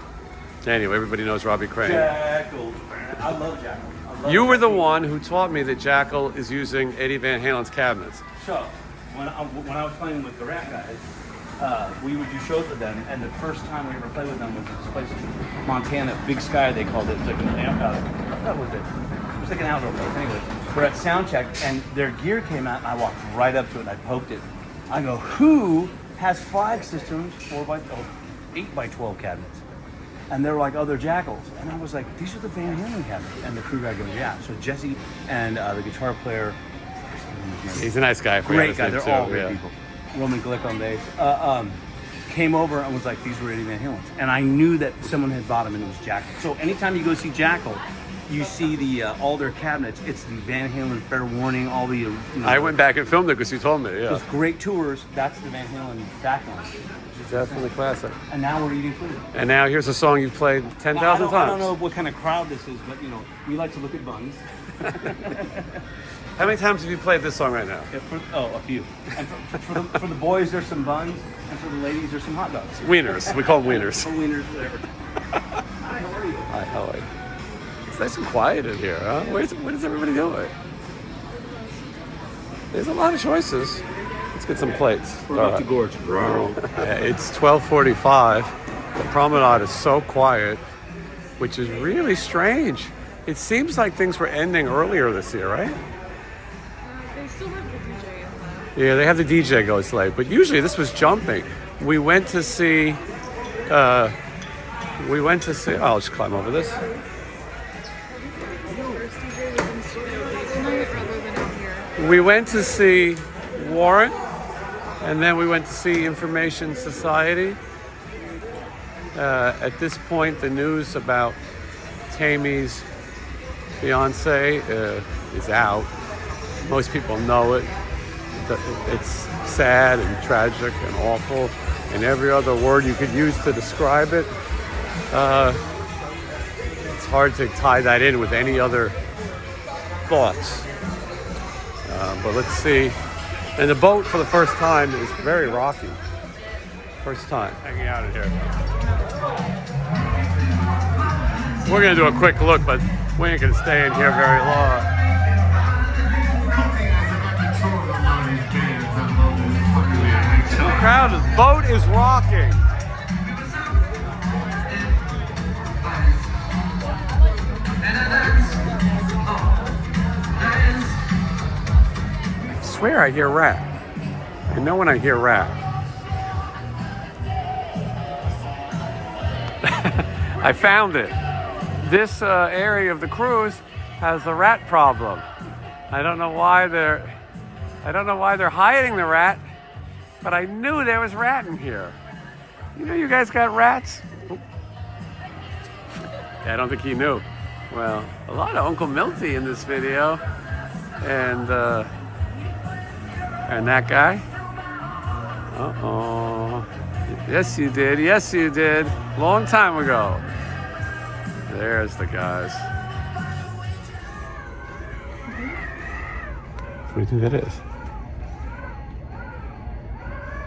Anyway, everybody knows Robbie Crane. Jackal. I love Jackal. You were the one who taught me that Jackal is using Eddie Van Halen's cabinets. So, when I was playing with the RATT guys, we would do shows with them, and the first time we ever played with them was at this place in Montana, Big Sky, they called it. It's like what was it? It was like an outdoor place. Anyway, we're at sound check, and their gear came out, and I walked right up to it, and I poked it. I go, who has 5 systems, 8x12 cabinets? And they were like, oh, they're Jackals. And I was like, these are the Van Halen cabinets. And the crew guy goes, yeah. So Jesse and the guitar player, He's a nice guy. great guy. They're all great people. Roman Glick on bass, came over and was like, these were Eddie Van Halen's. And I knew that someone had bought them and it was Jackal. So anytime you go see Jackal, you see the all their cabinets. It's the Van Halen Fair Warning, all the... I went back and filmed it because you told me, yeah. Those great tours, that's the Van Halen backline. Definitely classic. And now we're eating food. And now here's a song you've played 10,000 times. I don't know what kind of crowd this is, but we like to look at buns. How many times have you played this song right now? A few. And for the boys, there's some buns, and for the ladies, there's some hot dogs. Wieners. We call them wieners. Wieners, whatever. Hi, how are you? Hi, how are you? It's nice and quiet in here, huh? What is everybody doing? There's a lot of choices. Let's get some plates. We're about to gorge, bro. It's 12:45. The promenade is so quiet, which is really strange. It seems like things were ending earlier this year, right? They still have the DJ in there. Yeah, they have the DJ goes late, but usually this was jumping. We went to see. Oh, I'll just climb over this. We went to see Warrant, and then we went to see Information Society. At this point, the news about Tammy's fiance is out. Most people know it. It's sad and tragic and awful, and every other word you could use to describe it. It's hard to tie that in with any other thoughts. But let's see. And the boat for the first time is very rocky. First time hanging out in here. We're gonna do a quick look, but we ain't gonna stay in here very long. The crowd, the boat is rocking. I swear I hear RATT. I know when I hear RATT. I found it. This area of the cruise has the RATT problem. I don't know why they're hiding the RATT, but I knew there was RATT in here. You know, you guys got rats? Yeah, I don't think he knew. Well, a lot of Uncle Milty in this video, and that guy. Uh-oh. Yes, you did. Yes, you did. Long time ago. There's the guys. What do you think that is?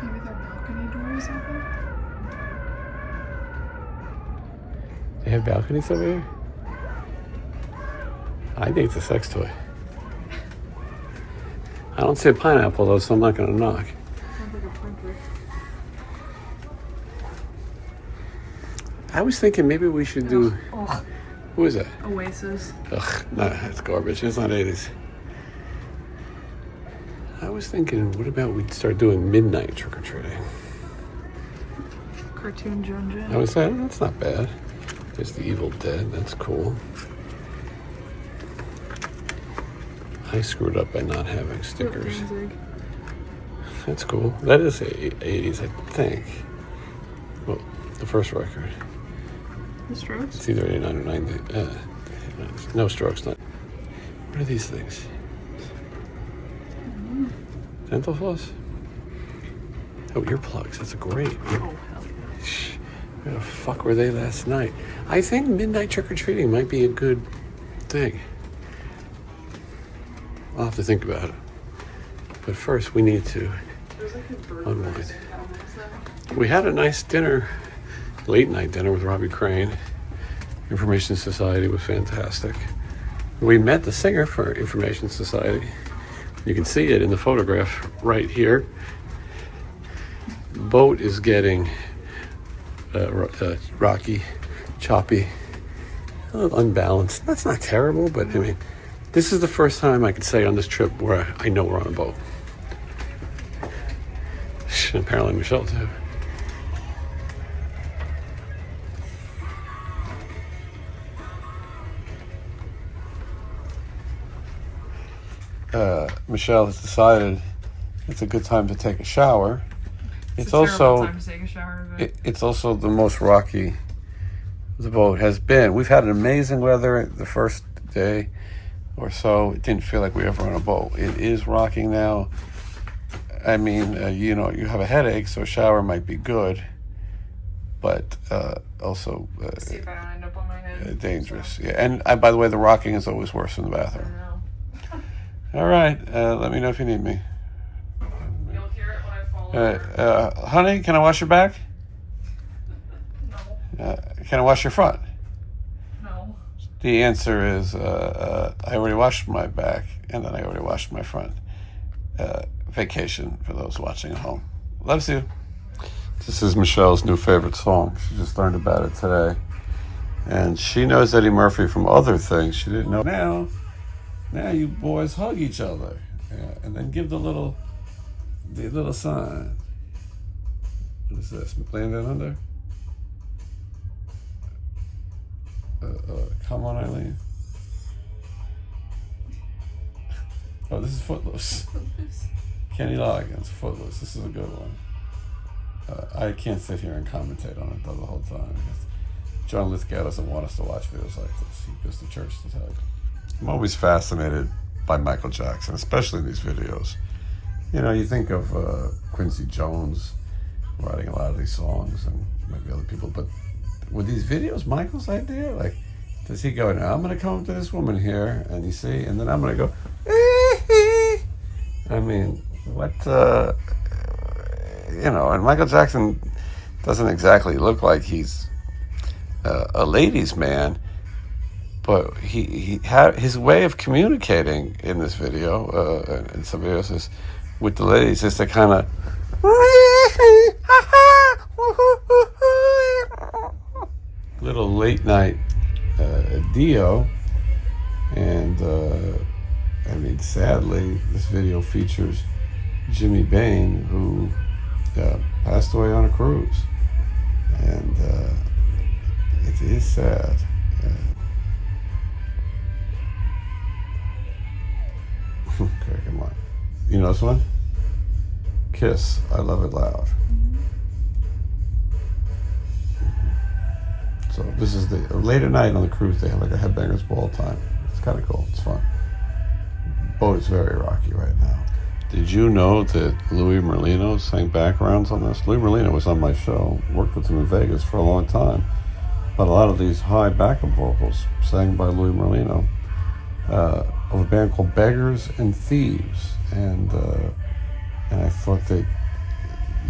Maybe their balcony doors open? They have balconies over here? I think it's a sex toy. I don't see a pineapple though, so I'm not going to knock. Sounds like a printer. I was thinking maybe we should do... Oh. Who is that? Oasis. Ugh, no, that's garbage. It's not 80s. I was thinking, what about we start doing midnight trick-or-treating? Cartoon Junjun. I was saying, that's not bad. There's the Evil Dead. That's cool. I screwed up by not having stickers. That's cool. That is 80s, I think. Well, the first record. The Strokes? It's either 89 or 90. No Strokes. Not. What are these things? Dental floss? Oh, earplugs. That's great. Oh, hell Where the fuck were they last night? I think midnight trick-or-treating might be a good thing. I'll have to think about it. But first, we need to unwind. We had a nice dinner, late night dinner with Robbie Crane. Information Society was fantastic. We met the singer for Information Society. You can see it in the photograph right here. The boat is getting rocky, choppy, a little unbalanced. That's not terrible, but I mean, this is the first time I could say on this trip where I know we're on a boat. And apparently Michelle too. Michelle has decided it's a good time to take a shower. It's It's a terrible also time to take a shower, but it's also the most rocky the boat has been. We've had amazing weather the first day or so. It didn't feel like we were ever on a boat. It is rocking now. I mean, you know, you have a headache, so a shower might be good, but also see if I don't end up on my head. dangerous. Yeah, and by the way, the rocking is always worse in the bathroom. All right, let me know if you need me. You'll hear it when I fall over. Honey, can I wash your back? No. Can I wash your front? No. The answer is I already washed my back, and then I already washed my front. Vacation for those watching at home. Loves you. This is Michelle's new favorite song. She just learned about it today. And she knows Eddie Murphy from other things she didn't know. Now you boys hug each other. Yeah, and then give the little sign. What is this? Land Down Under? Come on, Eileen. Oh, this is Footloose. Kenny Loggins, Footloose. This is a good one. I can't sit here and commentate on it though the whole time. John Lithgow doesn't want us to watch videos like this. He goes to church to tell you. I'm always fascinated by Michael Jackson, especially in these videos. You know, you think of Quincy Jones writing a lot of these songs and maybe other people, but were these videos Michael's idea? Like, does he go, now I'm going to come up to this woman here, and you see, and then I'm going to go, I mean, what, you know, and Michael Jackson doesn't exactly look like he's a ladies' man, but he had his way of communicating in this video, and some videos is with the ladies is to kind of little late night Dio, and I mean, sadly, this video features Jimmy Bain, who passed away on a cruise, and it is sad. Okay, come on. You know this one? Kiss, I Love It Loud. So this is the late at night on the cruise. They have like a headbangers ball time. It's kind of cool. It's fun. Boat is very rocky right now. Did you know that Louis Merlino sang backgrounds on this? Louis Merlino was on my show. Worked with him in Vegas for a long time. But a lot of these high backup vocals sang by Louis Merlino of a band called Beggars and Thieves, and I thought that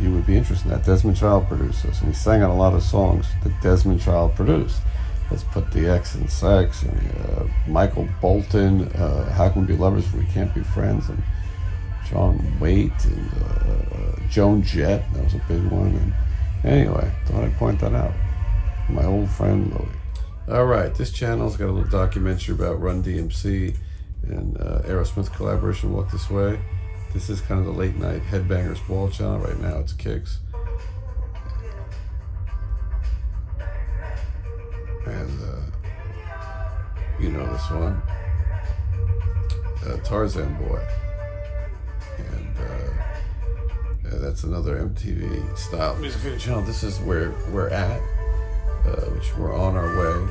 you would be interested in that. Desmond Child produced this, and he sang on a lot of songs that Desmond Child produced. Let's Put the X in Sex, and Michael Bolton, How Can We Be Lovers If We Can't Be Friends, and John Waite, and Joan Jett, that was a big one. And anyway, thought I'd point that out. My old friend Louis. All right, this channel's got a little documentary about Run DMC and Aerosmith collaboration, Walk This Way. This is kind of the late night Headbangers Ball channel. Right now it's Kicks. And you know this one, Tarzan Boy. And that's another MTV style music video channel. This is where we're at, which we're on our way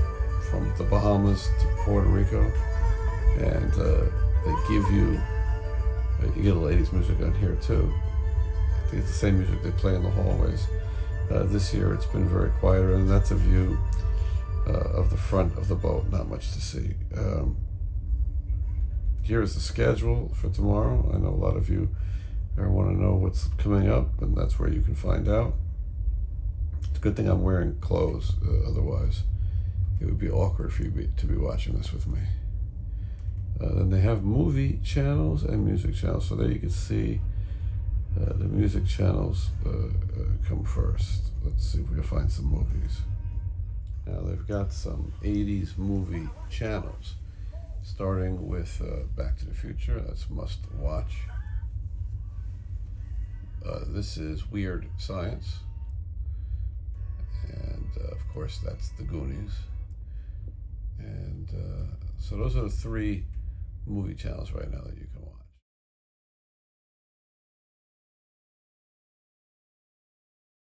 from the Bahamas to Puerto Rico. And they give you get a ladies' music on here too. I think it's the same music they play in the hallways. This year it's been very quieter, and that's a view of the front of the boat. Not much to see. Here is the schedule for tomorrow. I know a lot of you want to know what's coming up, and that's where you can find out. It's a good thing I'm wearing clothes, otherwise it would be awkward for you to be watching this with me. Then they have movie channels and music channels, so there you can see the music channels come first. Let's see if we can find some movies. Now they've got some 80s movie channels, starting with Back to the Future. That's must watch. This is Weird Science, and of course that's The Goonies. And so those are the three movie channels right now that you can watch.